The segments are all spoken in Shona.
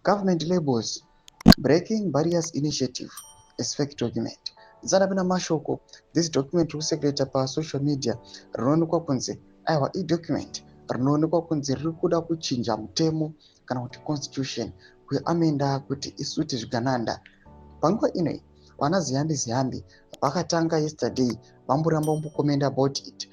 Government labels breaking barriers initiative as fake document. Zanabina mashoko, this document circulated pa social media rinoonekwa kunzi aiwa document rinoonekwa kunzi riri kuda kuchinja mutemo kana kuti constitution kweamenda kuti isute zvigananda. Panguva inoyi vana ziyambi vakatanga yesterday vamboramba vombokomenda about it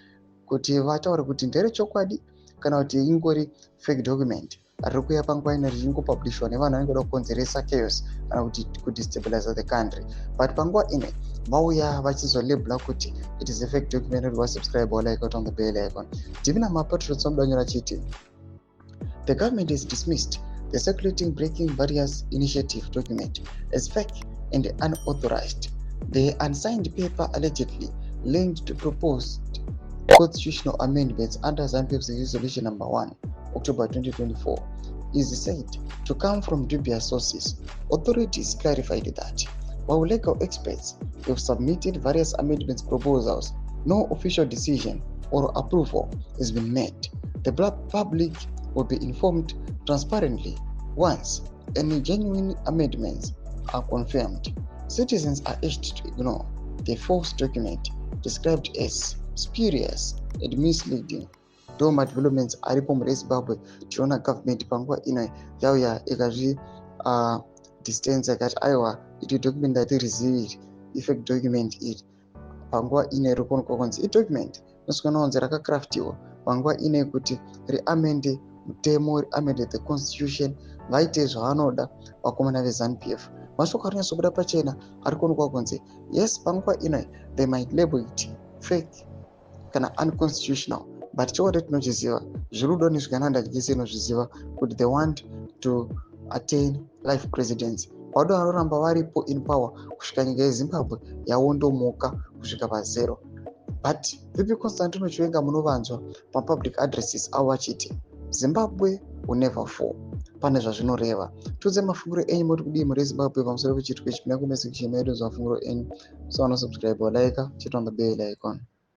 kuti vataure kuti nderechokwadi kana kuti ingori fake document riri kuuya panguva ino richingopublishwa nevanhu vanenge kuda kukonzeresa chaos kana kuti kudestabilize the country, but panguva ino vauya vachizolabela kuti it is a fake document kuti wasubscribe like on the bell icon. Divina mapatriots vamudanyora chiti the government has dismissed the circulating breaking barriers initiative document as fake and unauthorized. The unsigned paper allegedly linked to proposed constitutional amendments under ZANU-PF's Resolution number 1, October 2024, is said to come from dubious sources. Authorities clarified that while legal experts have submitted various amendments proposals, no official decision or approval has been made. The public will be informed transparently once any genuine amendments are confirmed. Citizens are urged to ignore the false document described as spurious and misleading. Ndo developments aripo muZimbabwe. Tiona government panguva ino yauya ikazvi distance yakati aiwa iti document datirizivi effect document iri panguva ino iri kuonekwa kunzi document nosvikana kunzi rakakraftiwa panguva ino kuti riamende mutemo, riamende the constitution, vaite zvavanoda vakomana veZANU-PF. Mashoko arinyasobuda pachena ari kuonekwa kunzi yes, panguva ino they might label it fake kana unconstitutional, but chokwadi tinochiziva zviri kuda nezvigananda chese inozviziva kuti they want to attain life presidency. Vauda vanoramba varipo in power kusvika nyika yeZimbabwe yaondomoka kusvika pazero. But vipi Constantino Chiwenga munovanzwa papublic addresses avo achiti Zimbabwe will never fall. Pane zvazvinoreva. Tudze mafunguro enyu moti kudii muri Zimbabwe pamusoro pechitiko ichi. Pinda comment section medu zvamafunguro enyu. So subscribe or like, hit on the bell icon.